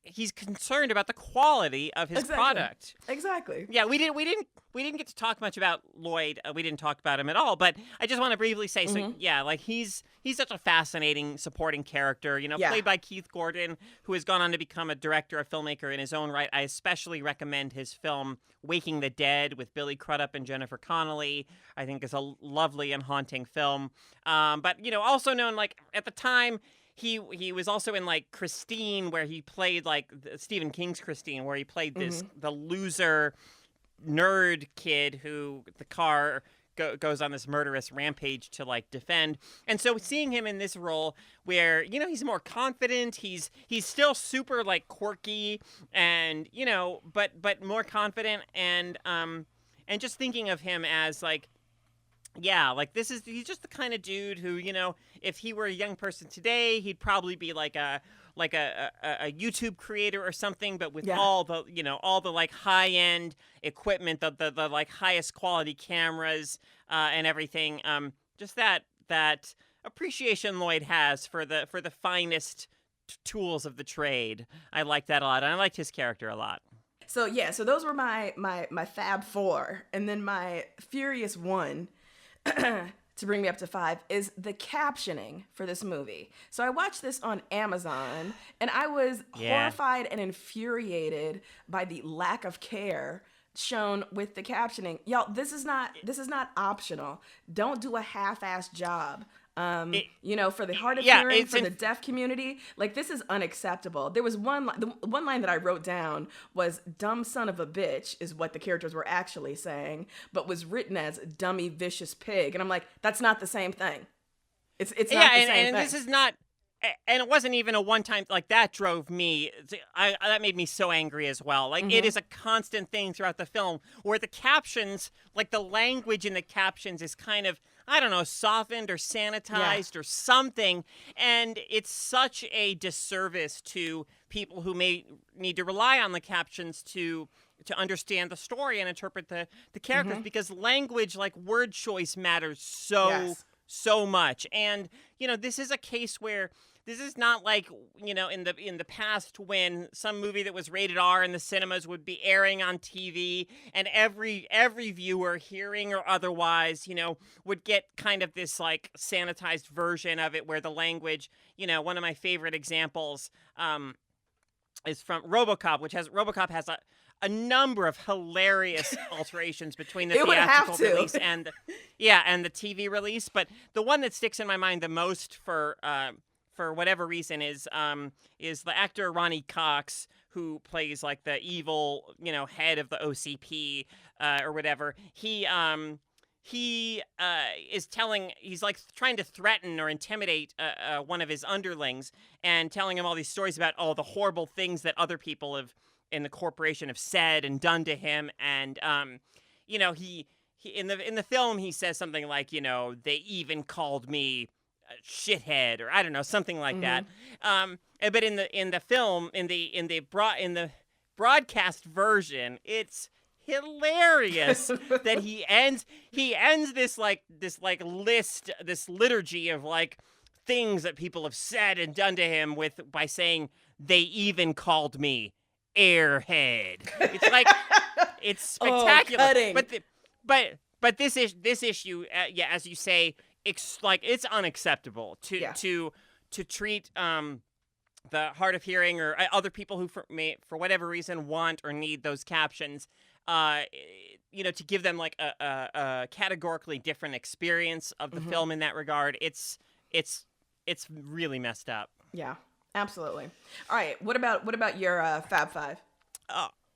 he's concerned about the quality of his product. Exactly. Yeah, we didn't get to talk much about Lloyd. We didn't talk about him at all, but I just want to briefly say, so yeah, like he's such a fascinating supporting character, played by Keith Gordon, who has gone on to become a director, a filmmaker in his own right. I especially recommend his film Waking the Dead with Billy Crudup and Jennifer Connelly. I think is a lovely and haunting film. But also known, like, at the time, He was also in, like, Christine, where he played, like, Stephen King's Christine, where he played the loser nerd kid who the car goes on this murderous rampage to, like, defend. And so seeing him in this role where, he's more confident, he's still super, like, quirky and, but more confident, and just thinking of him as, like, yeah, like he's just the kind of dude who, if he were a young person today, he'd probably be like a YouTube creator or something, but with all the like high end equipment, the like highest quality cameras and everything. Just that appreciation Lloyd has for the finest tools of the trade. I like that a lot, and I liked his character a lot. So those were my Fab 4, and then my Furious 1. To bring me up to 5 is the captioning for this movie. So I watched this on Amazon, and I was horrified and infuriated by the lack of care shown with the captioning. Y'all, this is not optional. Don't do a half-assed job. For the hard of hearing, for the deaf community, like, this is unacceptable. There was the one line that I wrote down was "dumb son of a bitch" is what the characters were actually saying, but was written as "dummy vicious pig," and I'm like, that's not the same thing. It's not the same thing. This is not. And it wasn't even a one-time, like, that drove me, that made me so angry as well. Like, it is a constant thing throughout the film where the captions, like, the language in the captions is kind of, I don't know, softened or sanitized or something. And it's such a disservice to people who may need to rely on the captions to understand the story and interpret the characters, because language, like word choice, matters so much. And, this is a case where this is not like, in the past when some movie that was rated R in the cinemas would be airing on TV, and every viewer, hearing or otherwise, would get kind of this, like, sanitized version of it where the language, one of my favorite examples is from RoboCop, RoboCop has a number of hilarious alterations between the theatrical release and the TV release. But the one that sticks in my mind the most for for whatever reason, is the actor Ronnie Cox, who plays like the evil, head of the OCP or whatever. He he's like trying to threaten or intimidate one of his underlings and telling him all these stories about all the horrible things that other people have in the corporation have said and done to him. And he in the film he says something like, they even called me a shithead, or I don't know, something like that. But in the film, in the broadcast version, it's hilarious that he ends this liturgy of like things that people have said and done to him by saying, they even called me airhead. It's like it's spectacular. But this issue, as you say, it's unacceptable to treat the hard of hearing or other people who for whatever reason want or need those captions, to give them like a categorically different experience of the film in that regard. It's really messed up. Yeah, absolutely. All right, what about your Fab Five?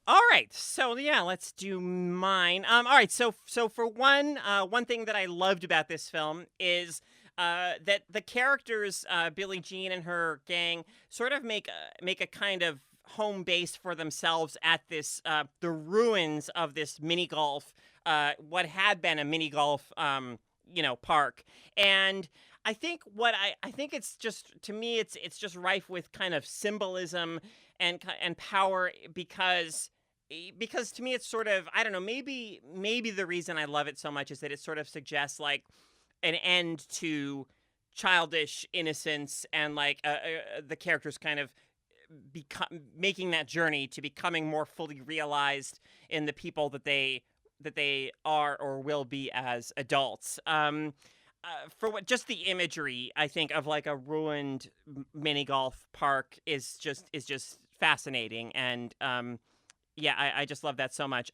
All right, so yeah, let's do mine. All right, so for one thing that I loved about this film is that the characters, Billie Jean and her gang, sort of make a kind of home base for themselves at this the ruins of this mini golf, what had been a mini golf, park. And I think I think it's just, to me, it's just rife with kind of symbolism and power, because to me it's sort of, I don't know, maybe the reason I love it so much is that it sort of suggests like an end to childish innocence and like the characters kind of making that journey to becoming more fully realized in the people that they are or will be as adults. Just the imagery, I think, of like a ruined mini golf park is just fascinating, and I just love that so much.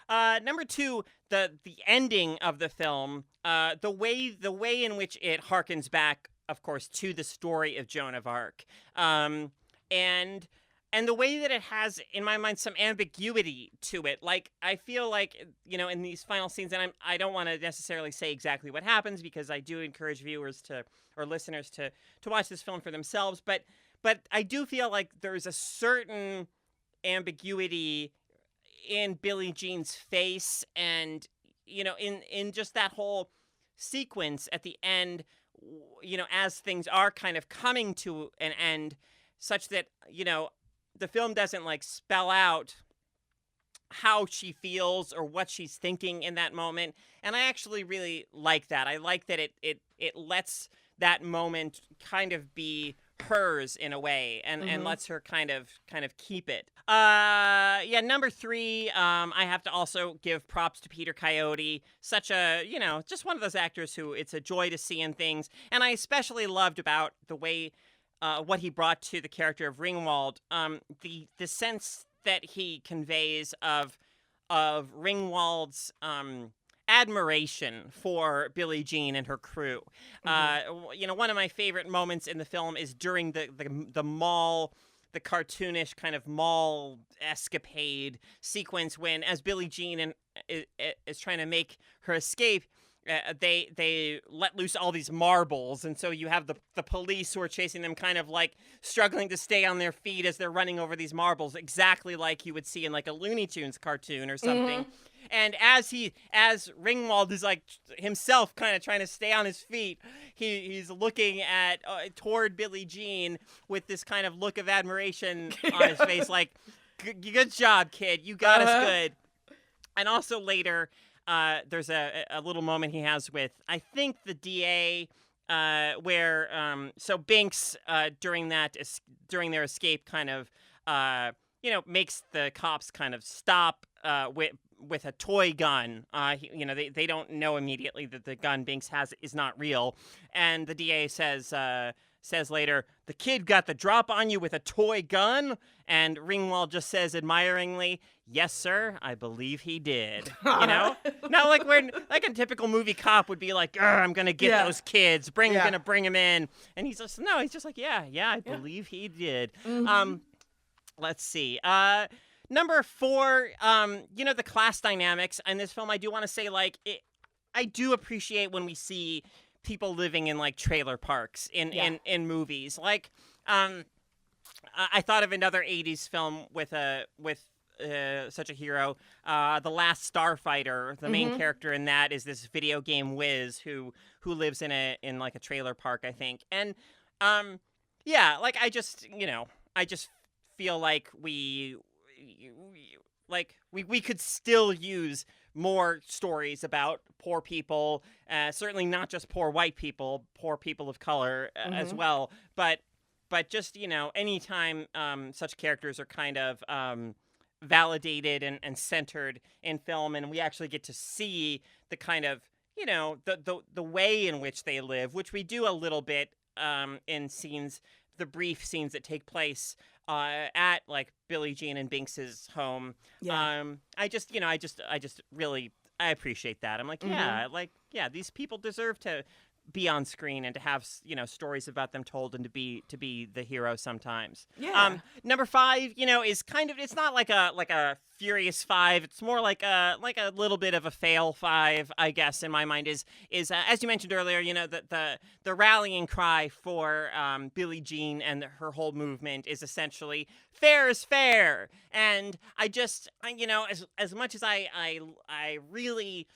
Number two, the ending of the film, the way in which it harkens back, of course, to the story of Joan of Arc, and the way that it has, in my mind, some ambiguity to it. Like, I feel like, in these final scenes, and I don't want to necessarily say exactly what happens, because I do encourage viewers or listeners to watch this film for themselves, but I do feel like there's a certain ambiguity in Billie Jean's face, and in just that whole sequence at the end, as things are kind of coming to an end, such that the film doesn't like spell out how she feels or what she's thinking in that moment. And I actually really like that. I like that it lets that moment kind of be hers in a way, and lets her kind of keep it. Number three, I have to also give props to Peter Coyote. Such a, just one of those actors who it's a joy to see in things. And I especially loved about the way what he brought to the character of Ringwald, the sense that he conveys of Ringwald's admiration for Billie Jean and her crew. One of my favorite moments in the film is during the mall, the cartoonish kind of mall escapade sequence, when, as Billie Jean is trying to make her escape, they let loose all these marbles, and so you have the police who are chasing them, kind of like struggling to stay on their feet as they're running over these marbles, exactly like you would see in like a Looney Tunes cartoon or something. And as Ringwald is like himself kind of trying to stay on his feet, he's looking at toward Billie Jean with this kind of look of admiration on his face, like, good job, kid, you got us good. And also later, there's a little moment he has with, I think, the DA, where so Binks during their escape kind of makes the cops kind of stop with a toy gun. They don't know immediately that the gun Binks has is not real, and the DA says later, "The kid got the drop on you with a toy gun," and Ringwald just says admiringly, yes, sir, I believe he did. You know? Not like when, like a typical movie cop would be like, I'm going to get those kids, going to bring them in. And he's just, no, he's just like, yeah, I believe he did. Mm-hmm. Let's see. Number 4, the class dynamics in this film, I do want to say, like, I do appreciate when we see people living in, like, trailer parks in movies. Like, I thought of another 80s film with such a hero, The Last Starfighter. The main character in that is this video game whiz who lives in like a trailer park, I think. And like I just feel like we could still use more stories about poor people, certainly not just poor white people, poor people of color as well, but just, anytime such characters are kind of validated and centered in film, and we actually get to see the kind of, the way in which they live, which we do a little bit in scenes, the brief scenes that take place at, like, Billie Jean and Binks's home. Yeah. I just really, I appreciate that. I'm like, these people deserve to be on screen and to have, stories about them told, and to be the hero sometimes. Yeah. Number 5, is kind of, it's not like a Furious 5. It's more like a little bit of a fail 5, I guess, in my mind, is as you mentioned earlier, the rallying cry for Billie Jean and her whole movement is essentially fair is fair. And I just, as much as I really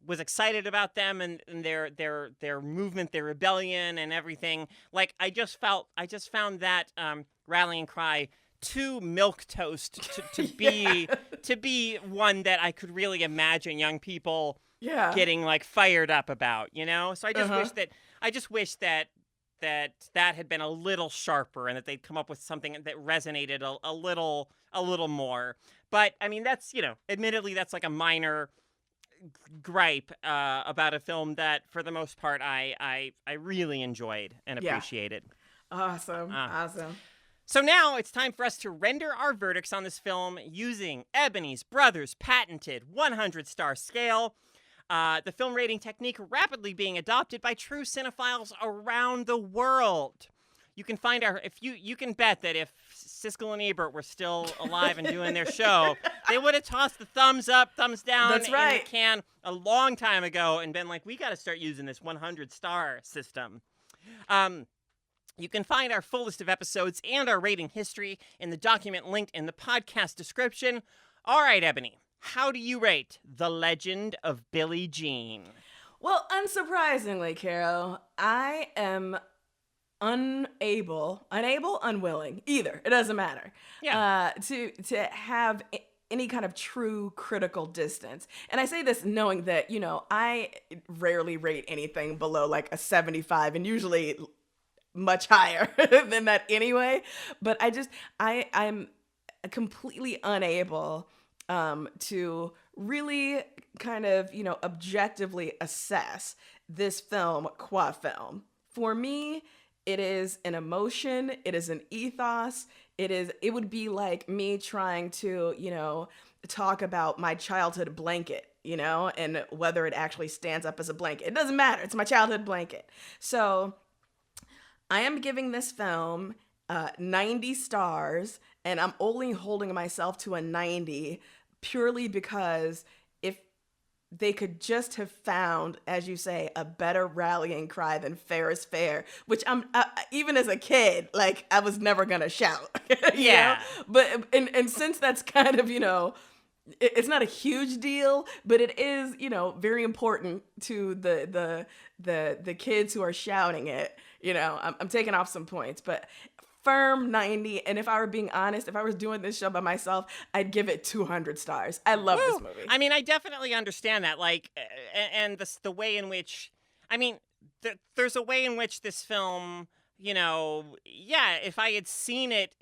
was excited about them and their movement, their rebellion and everything, like, I just found that rallying cry too milquetoast to be one that I could really imagine young people getting, like, fired up about, So I just wish that had been a little sharper, and that they'd come up with something that resonated a little more. But I mean, that's, admittedly, that's like a minor gripe about a film that, for the most part, I really enjoyed and appreciated. Awesome. So now it's time for us to render our verdicts on this film using Ebony's Brothers' patented 100-star scale. The film rating technique rapidly being adopted by true cinephiles around the world. You can find you can bet that if Siskel and Ebert were still alive and doing their show, they would have tossed the thumbs up, thumbs down in the can a long time ago and been like, we got to start using this 100-star system. You can find our full list of episodes and our rating history in the document linked in the podcast description. All right, Ebony, how do you rate The Legend of Billie Jean? Well, unsurprisingly, Carol, I am unwilling, either. It doesn't matter. Yeah. To have any kind of true critical distance. And I say this knowing that, I rarely rate anything below like a 75, and usually much higher than that anyway. But I'm completely unable to really kind of, objectively assess this film qua film. For me, it is an emotion. It is an ethos. It would be like me trying to, talk about my childhood blanket, and whether it actually stands up as a blanket. It doesn't matter. It's my childhood blanket. So I am giving this film 90 stars, and I'm only holding myself to a 90 purely because if they could just have found, as you say, a better rallying cry than fair is fair, which I'm even as a kid, like, I was never gonna shout. Yeah. But and since that's kind of, it's not a huge deal, but it is, very important to the kids who are shouting it. I'm taking off some points, but firm 90. And if I were being honest, if I was doing this show by myself, I'd give it 200 stars. I love this movie. I mean, I definitely understand that. Like, and the way in which, I mean, there's a way in which this film, if I had seen it,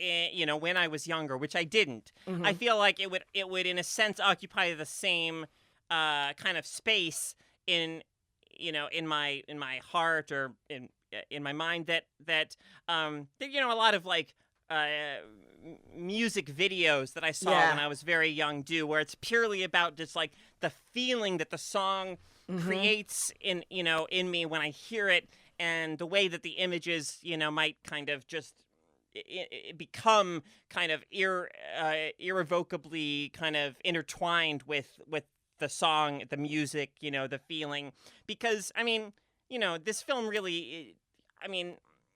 when I was younger, which I didn't, I feel like it would in a sense occupy the same kind of space in my heart or in my mind that a lot of, like, music videos that I saw when I was very young do, where it's purely about just like the feeling that the song creates in me when I hear it, and the way that the images might kind of just become kind of irrevocably kind of intertwined with the song, the music, the feeling. Because I mean, this film really,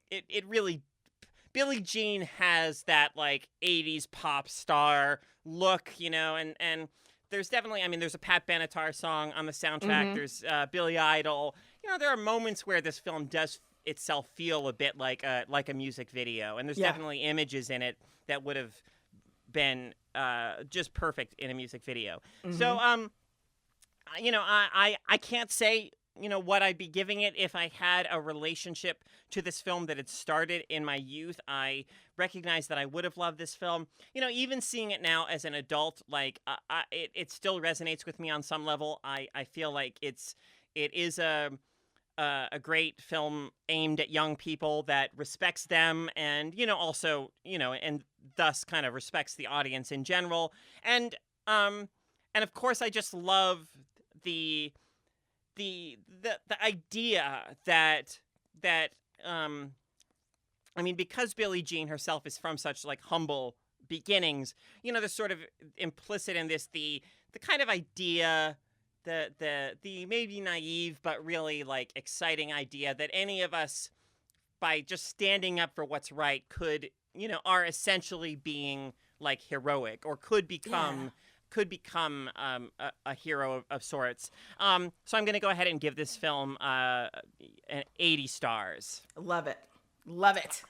it really, Billie Jean has that like 80s pop star look, and there's definitely, there's a Pat Benatar song on the soundtrack. There's Billy Idol. There are moments where this film does itself feel a bit like a music video, and there's definitely images in it that would have been just perfect in a music video. So, I can't say what I'd be giving it if I had a relationship to this film that had started in my youth. I recognize that I would have loved this film. Even seeing it now as an adult, like it still resonates with me on some level. I feel like it is a great film aimed at young people that respects them, and also and thus kind of respects the audience in general. And of course, I just love the idea that because Billie Jean herself is from such like humble beginnings, there's sort of implicit in this the kind of idea, the maybe naive but really like exciting idea that any of us, by just standing up for what's right, could are essentially being like heroic, or could become a hero of sorts. So I'm going to go ahead and give this film 80 stars. Love it. Love it.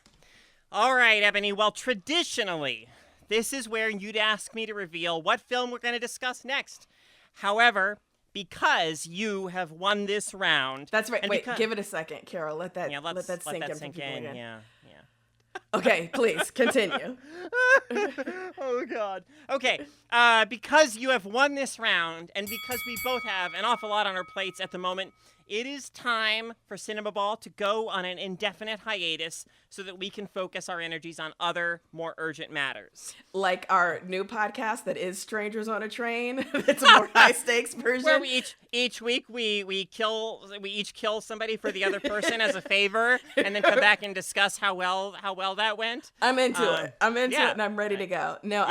All right, Ebony. Well, traditionally, this is where you'd ask me to reveal what film we're going to discuss next. However, because you have won this round... That's right. Wait, give it a second, Carol. Let that sink in. Yeah. Okay, please, continue. Oh, God. Okay, because you have won this round, and because we both have an awful lot on our plates at the moment, it is time for Cinemaball to go on an indefinite hiatus so that we can focus our energies on other, more urgent matters. Like our new podcast that is Strangers on a Train. It's a more high-stakes version. Where we each week we each kill somebody for the other person as a favor, and then come back and discuss how well that went. I'm into it. I'm into it, and I'm ready to go. No,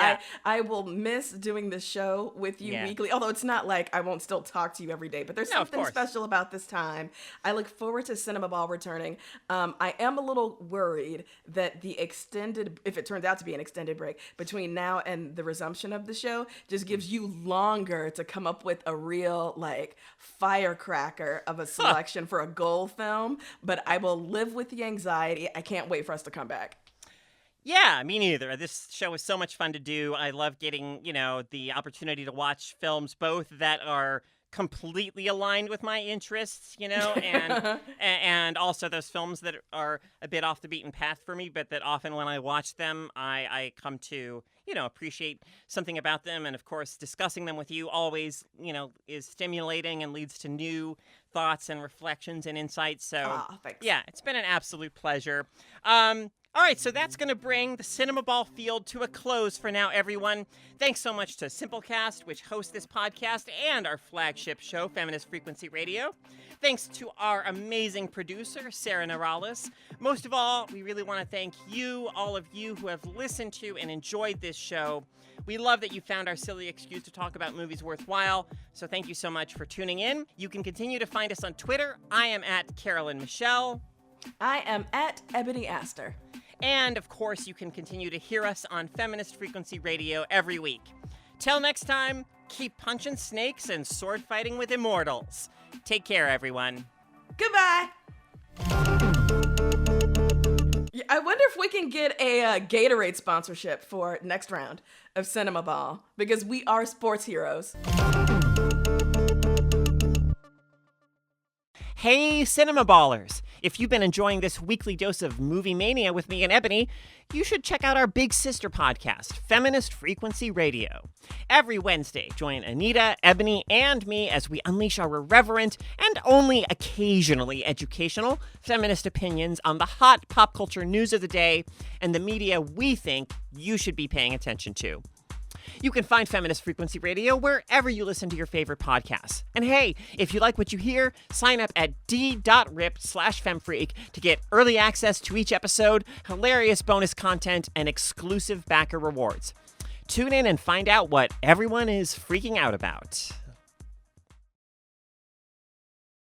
I will miss doing this show with you weekly, although it's not like I won't still talk to you every day, but there's something special about this time. I look forward to Cinemaball returning. I am a little worried that if it turns out to be an extended break between now and the resumption of the show, just gives you longer to come up with a real like firecracker of a selection for a goal film. But I will live with the anxiety. I can't wait for us to come back. Yeah, me neither. This show is so much fun to do. I love getting, the opportunity to watch films both that are completely aligned with my interests, and also those films that are a bit off the beaten path for me, but that often when I watch them, I come to, appreciate something about them. And of course, discussing them with you always, is stimulating and leads to new thoughts and reflections and insights. So yeah, it's been an absolute pleasure. All right, so that's going to bring the Cinemaball field to a close for now, everyone. Thanks so much to Simplecast, which hosts this podcast, and our flagship show, Feminist Frequency Radio. Thanks to our amazing producer, Sarah Norales. Most of all, we really want to thank you, all of you who have listened to and enjoyed this show. We love that you found our silly excuse to talk about movies worthwhile, so thank you so much for tuning in. You can continue to find us on Twitter. I am at Carolyn Michelle. I am at Ebony Aster. And, of course, you can continue to hear us on Feminist Frequency Radio every week. Till next time, keep punching snakes and sword fighting with immortals. Take care, everyone. Goodbye. I wonder if we can get a Gatorade sponsorship for next round of Cinemaball, because we are sports heroes. Hey, Cinemaballers! If you've been enjoying this weekly dose of movie mania with me and Ebony, you should check out our big sister podcast, Feminist Frequency Radio. Every Wednesday, join Anita, Ebony, and me as we unleash our irreverent and only occasionally educational feminist opinions on the hot pop culture news of the day and the media we think you should be paying attention to. You can find Feminist Frequency Radio wherever you listen to your favorite podcasts. And hey, if you like what you hear, sign up at d.rip/femfreak to get early access to each episode, hilarious bonus content, and exclusive backer rewards. Tune in and find out what everyone is freaking out about.